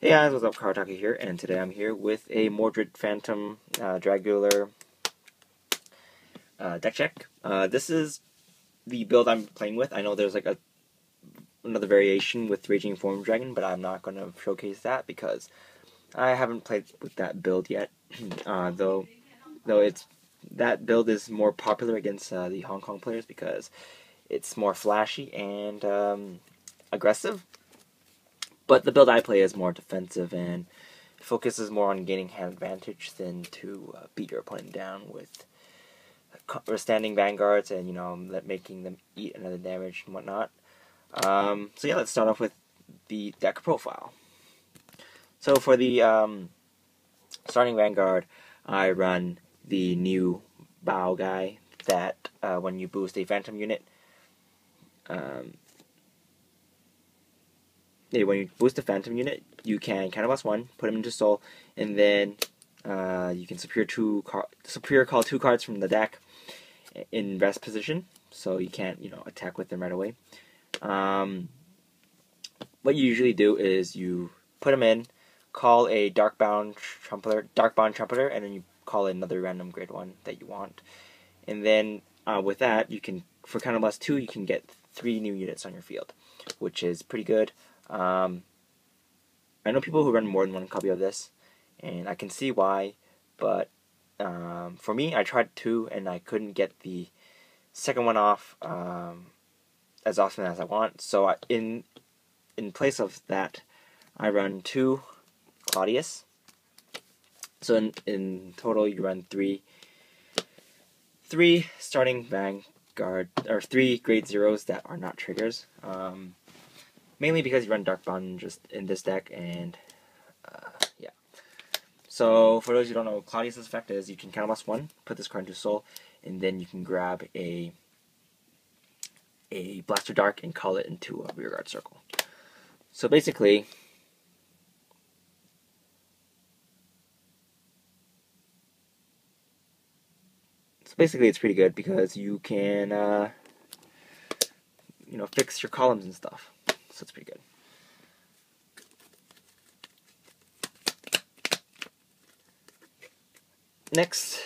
Hey guys, what's up? Cardfight here, and today I'm here with a Mordred Phantom Dragruler deck check. This is the build I'm playing with. I know there's like another variation with Raging Form Dragon, but I'm not going to showcase that because I haven't played with that build yet. Though that build is more popular against the Hong Kong players because it's more flashy and aggressive. But the build I play is more defensive and focuses more on gaining hand advantage than to beat your opponent down with standing vanguards and making them eat another damage and whatnot. So yeah, let's start off with the deck profile. So for the starting vanguard, I run the new bow guy that when you boost a phantom unit. When you boost a phantom unit, you can counterblast one, put him into soul, and then you can superior call 2 cards from the deck in rest position, so you can't attack with them right away. What you usually do is you put him in, call a Darkbound Trumpeter, and then you call another random grade 1 that you want, and then with that you can, for counterblast 2, you can get 3 new units on your field, which is pretty good. I know people who run more than one copy of this, and I can see why, but for me, I tried 2 and I couldn't get the second one off as often as I want. So in place of that, I run 2 Claudius. So in total, you run 3 starting Vanguard, or 3 grade 0s that are not triggers. Mainly because you run Darkbound just in this deck, and yeah. So for those who don't know what Claudius' effect is, you can counterblast 1, put this card into soul, and then you can grab a Blaster Dark and call it into a rearguard circle. So basically, it's pretty good because you can fix your columns and stuff. So it's pretty good. Next,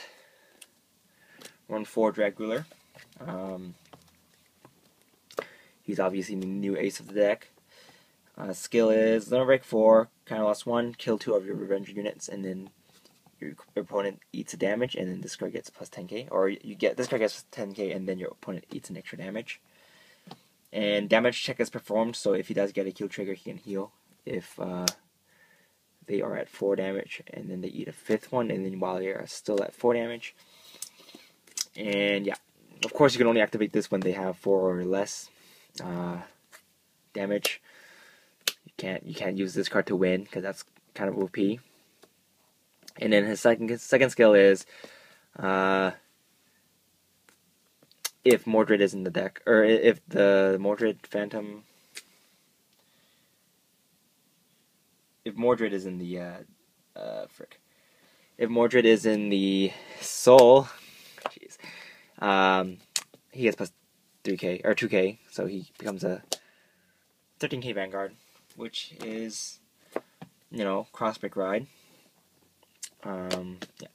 run 4 Dragruler. He's obviously the new ace of the deck. Skill is Limit Break 4, counterblast 1, kill 2 of your revenge units, and then your opponent eats a damage, and then this card gets plus 10k, or this card gets 10k, and then your opponent eats an extra damage. And damage check is performed, so if he does get a kill trigger, he can heal if they are at 4 damage, and then they eat a 5th one, and then while they are still at 4 damage. And yeah, of course you can only activate this when they have 4 or less damage. You can't use this card to win because that's kind of OP. And then his second skill is if Mordred is in the deck, or if the Mordred Phantom, if Mordred is in the if Mordred is in the soul, jeez, he gets plus 3k or 2k, so he becomes a 13k Vanguard, which is crossbreak ride. Yeah,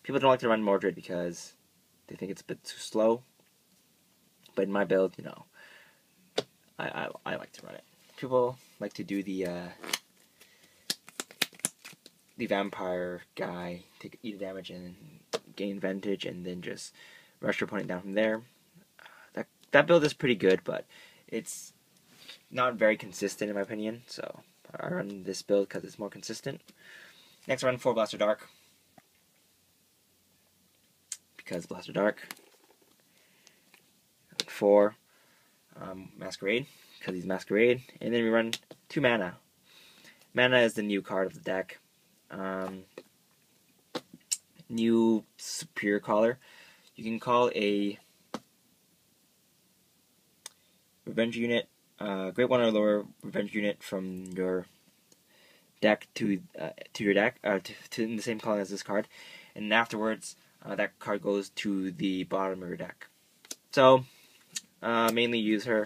people don't like to run Mordred because they think it's a bit too slow. But in my build, I like to run it. People like to do the vampire guy, eat damage and gain advantage, and then just rush your opponent down from there. That build is pretty good, but it's not very consistent in my opinion. So I run this build because it's more consistent. Next, I run 4 Blaster Dark because Blaster Dark. 4 Masquerade because he's Masquerade, and then we run 2 Mana. Mana is the new card of the deck. New superior caller. You can call a revenge unit, grade 1 or lower revenge unit from your deck to your deck, to in the same column as this card, and afterwards that card goes to the bottom of your deck. So mainly use her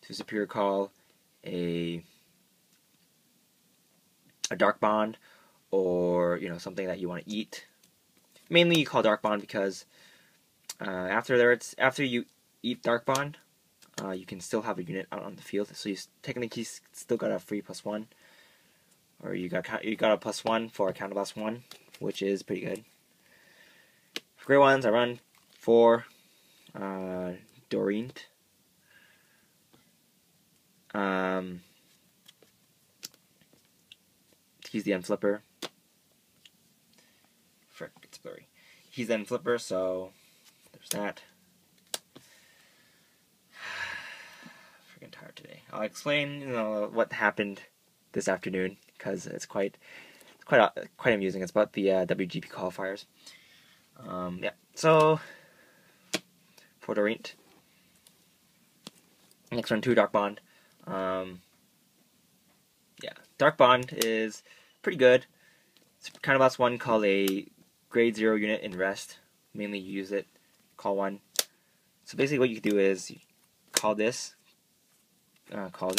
to superior call a a Dark Bond, or something that you want to eat. Mainly, you call Dark Bond because after you eat Dark Bond, you can still have a unit out on the field. So you technically still got a free +1, or you got a +1 for a counterblast 1, which is pretty good. For Grey Ones, I run 4 Dorient. He's the Unflipper. Frick, it's blurry. He's the Unflipper, so there's that. Freaking tired today. I'll explain, what happened this afternoon because it's quite amusing. It's about the WGP qualifiers. Yeah. So for Dorient. Next one, 2 Dark Bond. Yeah, Dark Bond is pretty good. It's kind of last one called a grade 0 unit in rest. Mainly you use it, call 1. So basically what you can do is you call this, call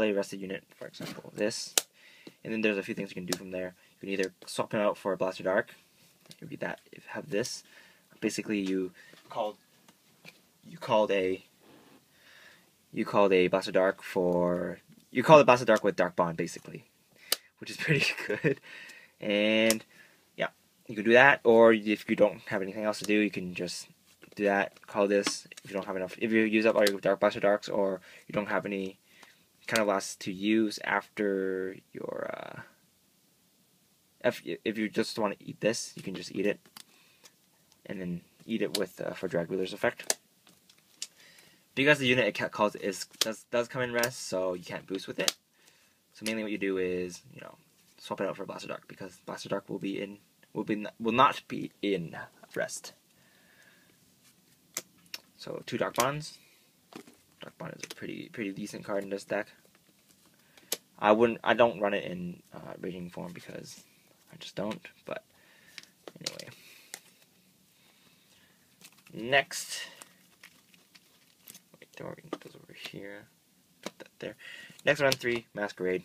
a rested unit, for example, this. And then there's a few things you can do from there. You can either swap him out for a Blaster Dark. Maybe that, if you have this. Basically you called a Blaster Dark for... You call the Blaster Dark with Dark Bond, basically, which is pretty good. And yeah, you can do that, or if you don't have anything else to do, you can just do that. Call this if you don't have enough. If you use up all your Dark Blaster Darks, or you don't have any kind of last to use after your if you just want to eat this, you can just eat it, and then eat it with for Dragruler's effect. Because the unit it calls does come in rest, so you can't boost with it. So mainly what you do is swap it out for Blaster Dark, because Blaster Dark will not be in rest. So 2 Dark Bonds. Dark Bond is a pretty decent card in this deck. I don't run it in Raging form because I just don't. But anyway, next. Dorient goes over here. Put that there. Next run 3 Masquerade.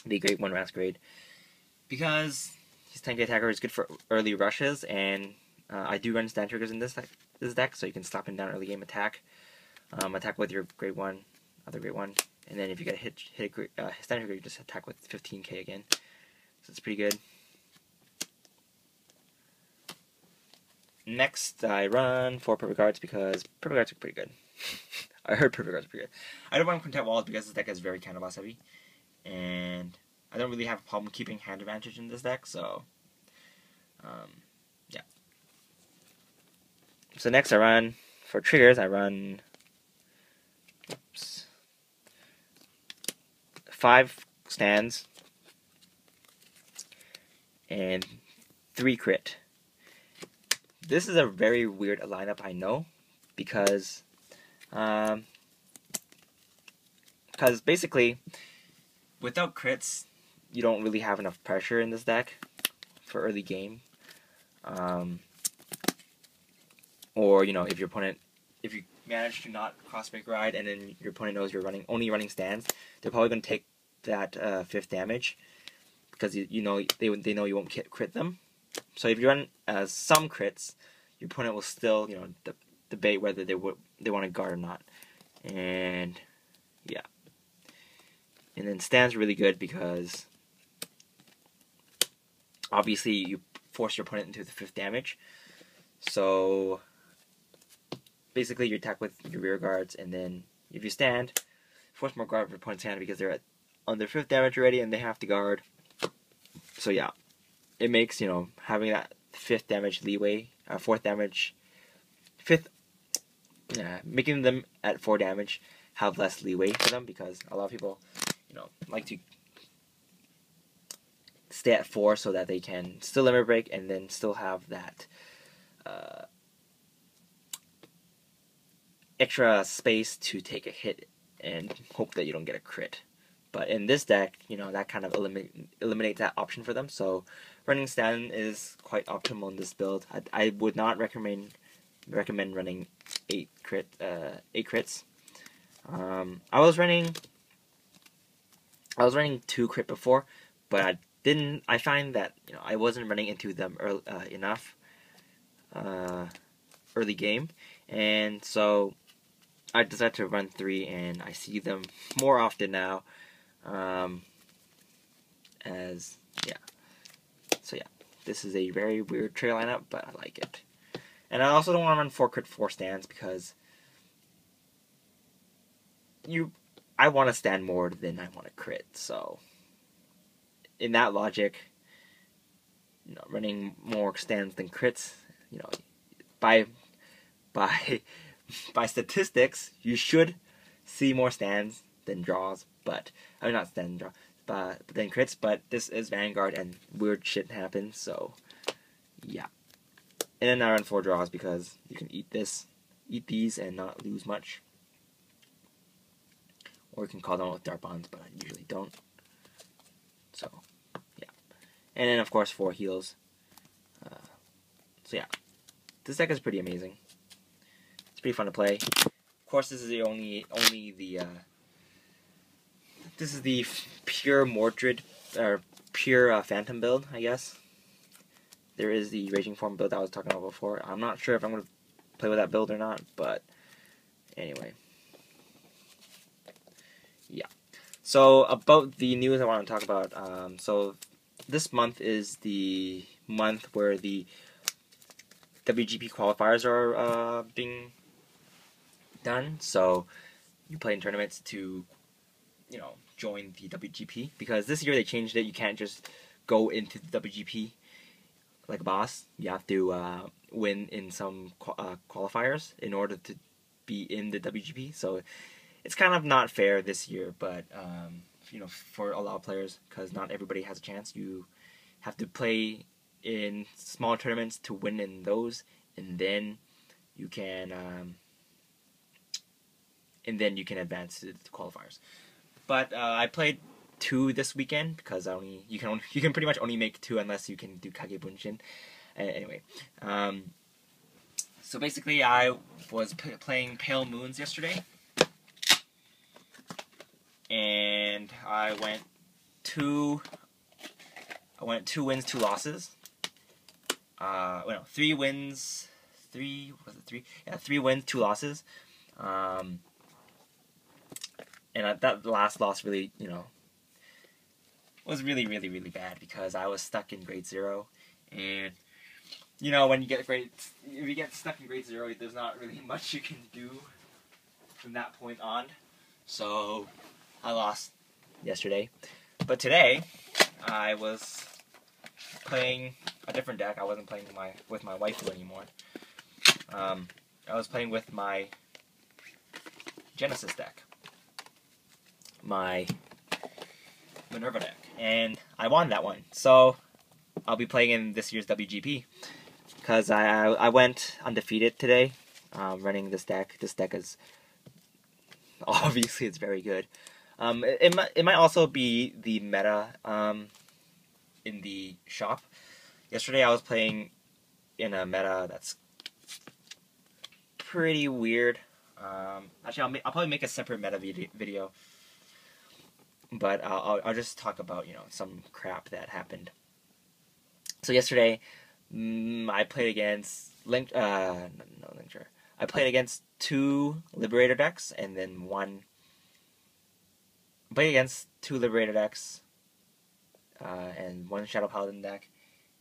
The Grade 1 Masquerade. Because his 10k attacker is good for early rushes, and I do run stand triggers in this deck, so you can slap him down early game attack. Attack with your Grade 1, other Grade 1, and then if you get a hit stand trigger, you just attack with 15k again. So it's pretty good. Next, I run 4 Perfect Guards because Perfect Guards are pretty good. I heard Perfect Guards are pretty good. I don't run Quintet Walls because this deck is very counterblast heavy, and I don't really have a problem keeping hand advantage in this deck, so yeah. So next, I run for triggers. I run 5 stands and 3 crit. This is a very weird lineup, I know, because basically, without crits, you don't really have enough pressure in this deck for early game. Or if you manage to not crossbreak ride, and then your opponent knows you're only running stands, they're probably going to take that 5th damage, because they know you won't crit them. So if you run some crits, your opponent will still debate whether they want to guard or not. And yeah, and then stands are really good because obviously you force your opponent into the 5th damage. So basically you attack with your rear guards, and then if you stand, force more guard for your opponent's hand because they're on their 5th damage already and they have to guard. So yeah, it makes having that 5th damage leeway, 4th damage, 5th, making them at 4 damage have less leeway for them, because a lot of people like to stay at 4 so that they can still limit break and then still have that extra space to take a hit and hope that you don't get a crit. But in this deck, that kind of eliminates that option for them. So running stand is quite optimal in this build. I would not recommend running 8 crits. I was running I was running 2 crit before, but I find that I wasn't running into them enough early game, and so I decided to run 3, and I see them more often now. As yeah, so yeah, this is a very weird trail lineup, but I like it. And I also don't want to run 4 crit 4 stands because I want to stand more than I want to crit. So in that logic, running more stands than crits, by by statistics, you should see more stands than draws. But I mean, not stand draw, but then crits. But this is Vanguard, and weird shit happens. So yeah. And then I run 4 draws because you can eat these, and not lose much. Or you can call them with dart bonds, but I usually don't. So yeah. And then of course 4 heals. So yeah, this deck is pretty amazing. It's pretty fun to play. Of course, this is the this is the pure Mordred or pure Phantom build, I guess. There is the Raging Form build I was talking about before. I'm not sure if I'm going to play with that build or not, but anyway. Yeah. So about the news I want to talk about. So this month is the month where the WGP qualifiers are being done. So you play in tournaments to, join the WGP, because this year they changed it. You can't just go into the WGP like a boss. You have to win in some qualifiers in order to be in the WGP. So it's kind of not fair this year, but for a lot of players, because not everybody has a chance. You have to play in small tournaments to win in those, and then you can advance to the qualifiers. But I played 2 this weekend because you can pretty much only make 2 unless you can do Kage Bunshin. Anyway, so basically I was playing Pale Moons yesterday, and I went 2 wins, 2 losses. 3 wins, 3 wins, 2 losses. And that last loss really, was really, really, really bad because I was stuck in grade 0, and when if you get stuck in grade 0, there's not really much you can do from that point on. So I lost yesterday, but today I was playing a different deck. I wasn't playing with my waifu anymore. I was playing with my Genesis deck, my Minerva deck, and I won that one. So I'll be playing in this year's WGP because I went undefeated today, running this deck. This deck is obviously it's very good. It might also be the meta in the shop. Yesterday I was playing in a meta that's pretty weird. Actually, I'll probably make a separate meta video, but I'll just talk about some crap that happened. So yesterday, I played against I played against 2 Liberator decks, and then played against 2 Liberator decks, and 1 Shadow Paladin deck,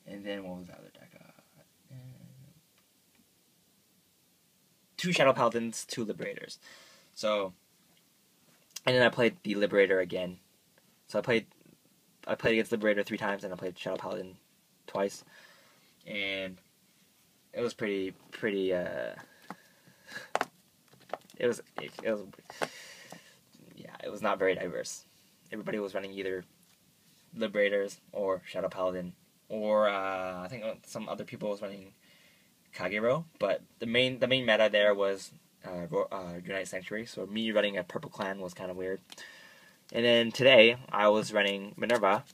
and then what was the other deck? 2 Shadow Paladins, 2 Liberators. So, and then I played the Liberator again. So I played against Liberator 3 times, and I played Shadow Paladin twice, and it was pretty. It was not very diverse. Everybody was running either Liberators or Shadow Paladin, or I think some other people was running Kagero, but the main meta there was Unite Sanctuary, so me running a purple clan was kind of weird. And then today, I was running Minerva,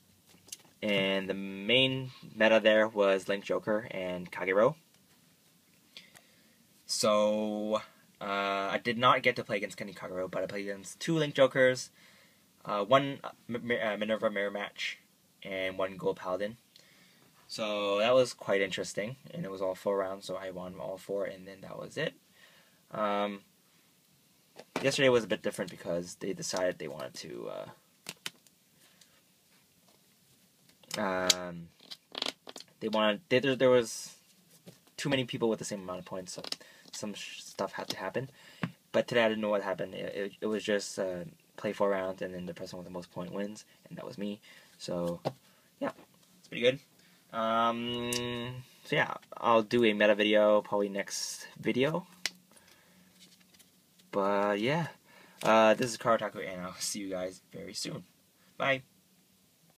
and the main meta there was Link Joker and Kagero. So, I did not get to play against Kenny Kagero, but I played against 2 Link Jokers, one Minerva mirror match, and one gold paladin. So that was quite interesting, and it was all 4 rounds, so I won all 4, and then that was it. Yesterday was a bit different because they decided they wanted to there was too many people with the same amount of points, so some stuff had to happen. But today I didn't know what happened. It was just play 4 rounds, and then the person with the most point wins, and that was me. So yeah, it's pretty good. So yeah, I'll do a meta video probably next video. But yeah, this is Cardfight, and I'll see you guys very soon. Bye.